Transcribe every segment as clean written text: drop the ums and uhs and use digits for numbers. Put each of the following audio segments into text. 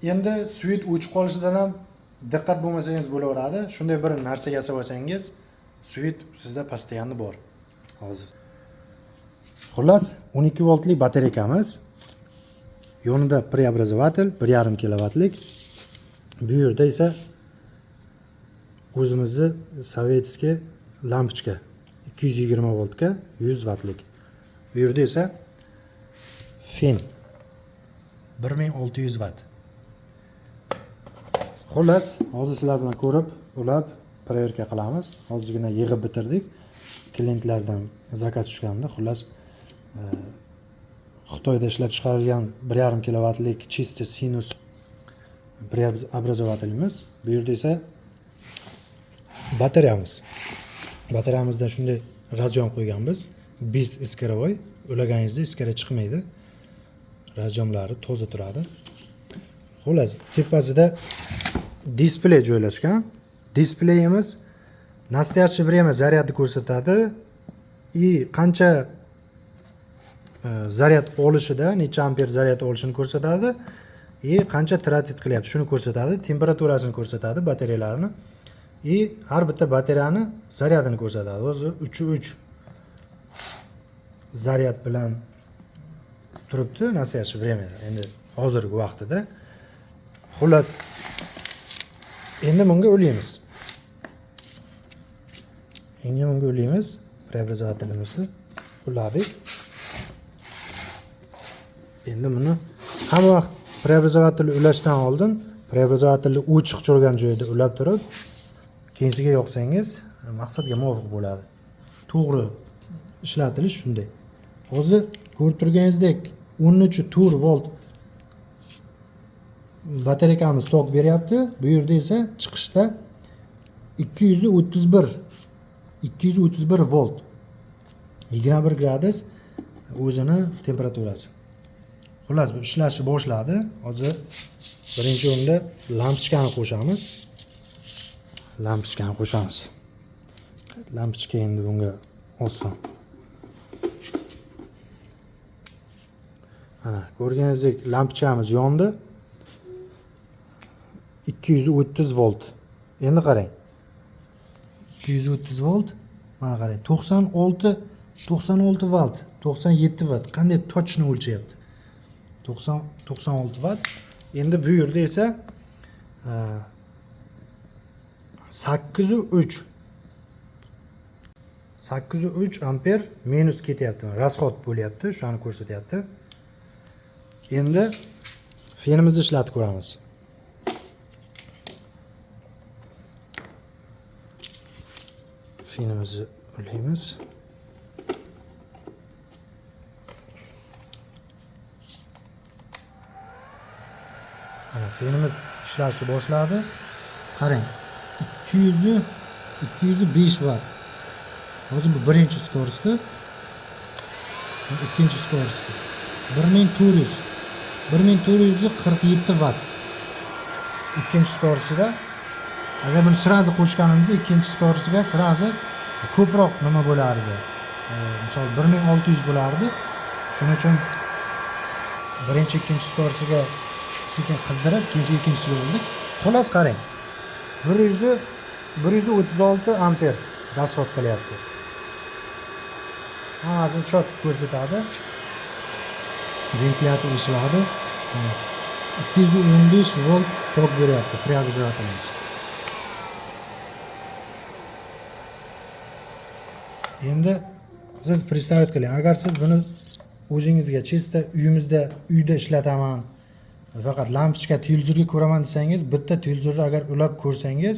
Endi suyut o'chib qolishidan ham diqqat bo'lmasangiz bo'laveradi. Shunday bir narsa yasab olsangiz, suyut sizda постоянно bor. Hozir. Xullas, 12 voltlik batareykamiz. Yonida preobrazovatelь 1,5 kilovatlik. Bu yerda esa o'zimizni sovetskiy lampochka 220 voltga 100 wattlik. Bu yerda esa fen 1600 watt. Xullas, hozir sizlar bilan ko'rib, ulab proverka qilamiz. Hozirgina yig'ib bitirdik. Klientlardan zakaz tushganda, xullas Xitoyda ishlab chiqarilgan 1,5 kilovatlik чистый sinus preobrazovatelimiz. Bu yerda esa batareyamiz. Batareyamizda shunday razyon qo'yganmiz. Biz iskarovoy, ulaganingizda iskara chiqmaydi. Razyonlari toza turadi. Xullas, tepasida displey joylashgan. Displeyimiz настоящее время zaryadni ko'rsatadi. Qancha zaryad olishida, necha amper zaryad olishini ko'rsatadi. Qancha tratit qilyapti, shuni ko'rsatadi. Temperaturasini ko'rsatadi, batareyalarni. Har bitta batareyani zaryadini ko'rsatadi. O'zi 3 zaryad bilan turibdi nastoящее время. Endi hozirgi vaqtida. Xullas, endi bunga ulaymiz. Preobrazovatelimizni uladik. Endi buni hamma vaqt preobrazovatelni ulashdan oldin preobrazovatelni o'chiq turgan joyda ulab turib, keyinsiga yoqsangiz maqsadga muvofiq bo'ladi. To'g'ri ishlatilish shunday. Hozir ko'rib turganingizdek 13 volt batareykamiz tok beryapti. Bu yerda esa chiqishda 231 volt 21 gradus o'zini temperaturasi. Xullas, bu ishlashni boshladi. Hozir birinchi o'rinda lampochkani qo'shamiz. Lampochka endi bunga oson. Mana ko'rganingizdek lampochkamiz yondi. 230 volt. Endi qarang. 230 volt. Mana qarang. 96 volt, 97 watt. Qanday tochni o'lchayapti? 96 watt. Endi bu yerda esa 803 amper minus ketyapti. Rasxod bo'lyapti, shuni ko'rsatyapti. Endi fenimizni ishlatib ko'ramiz. Fenimizni ulaymiz. Fenimiz ishlashni boshladi. Qarang. 205 watt. Hozir bu birinchi skorosda. Ikkinchi skorosda. 1447 watt. Ikkinchi skorosida. Agar buni sirazi qo'shganimizda ikkinchi skorosiga sirazi ko'proq nima bo'lardi? Misol 1600 bo'lardi. Shuning uchun birinchi ikkinchi skorosiga sekin qizdirib, keyin ikkinchisiga oldik. Xullas qarang. 136 amper rasxod qilyapti. Hammasini chot ko'rsatadi. Ventilyator ishladi. 215 volt tok beryapti preobrazovatelimiz. Endi siz представить qiling, agar siz buni o'zingizga chista uyda ishlataman, faqat lampochka televizorga ko'raman desangiz, bitta televizorni agar ulab ko'rsangiz,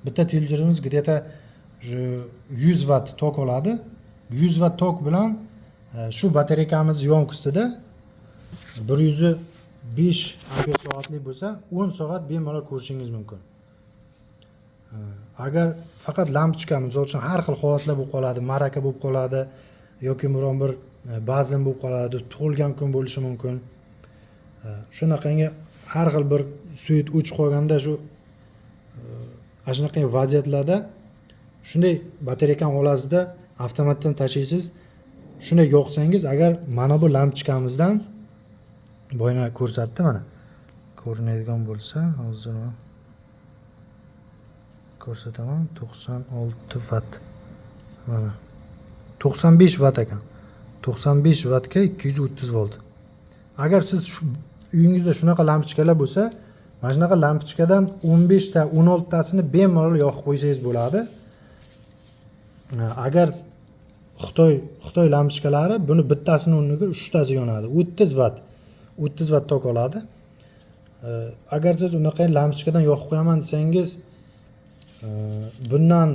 bitta televizorimiz где-то 100 watt tok oladi. 100 watt tok bilan shu batareykamiz yonkisida 105 amper soatlik bo'lsa, 10 soat bemalol ko'rishingiz mumkin. Agar faqat lampochka, misol uchun har xil holatlar bo'lib qoladi, maraka bo'lib qoladi yoki biron bir ba'zan bo'lib qoladi, tug'ilgan kun bo'lishi mumkin. Shunaqangi har xil bir suyut o'chib qolganda shu shunaqangi vaziyatlarda shunday batareykani olasizda avtomatdan tashlaysiz. Shunday yoqsangiz, agar mana bu lampochkamizdan boyna ko'rsatdi, mana ko'rinadigan bo'lsa, hozir ko'rsataman. 96 watt. Mana 95 watt ekan. 95 wattga 230 volt. Agar siz uyingizda shunaqa lampochkalar bo'lsa, mana shunaqa lampochkadan 15 ta, 16 tasini bemalol yoqib qo'ysangiz bo'ladi. Agar Xitoy lampochkalari buni bittasini o'rniga 3 tasi yonadi. 30 watt. 30 watt tok oladi. Agar siz unaqa lampochkadan yoqib qo'yaman desangiz, bundan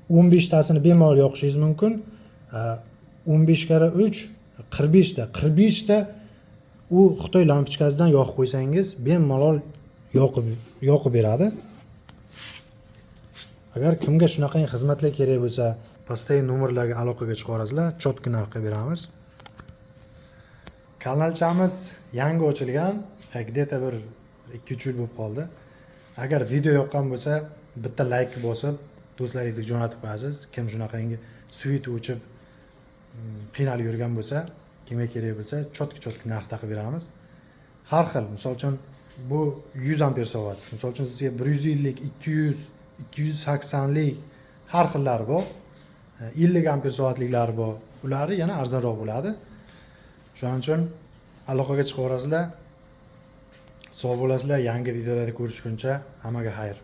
15 tasini bemalol yoqishingiz mumkin. 15 kara 3 45 ta. 45 ta u Xitoy lampochkasidan yoqib qo'ysangiz bemalol yoqib beradi. Agar kimga shunaqa xizmatlar kerak bo'lsa, pastdagi nomerlarga aloqaga chiqasizlar, chotki narxga beramiz. Kanalchamiz yangi ochilgan, где-то bir 2-3 yil bo'lib qoldi. Agar video yoqqan bo'lsa, bitta like bosib, do'stlaringizga jo'natib qo'yasiz. Kim shunaqangi suyit o'chib qiynalib yurgan bo'lsa, kimga kerak bo'lsa, chotki narx taqib beramiz. Har xil, misol uchun bu 100 ampere soat. Misol uchun sizga 150 lik, 200, 280 lik har xillari bor. 50 ampere soatliklari bor. Ular yana arzonroq bo'ladi. Shuning uchun aloqaga chiqaverasizlar. Sog' bo'lasizlar. Yangi videolarda ko'rishguncha hammaga xayr.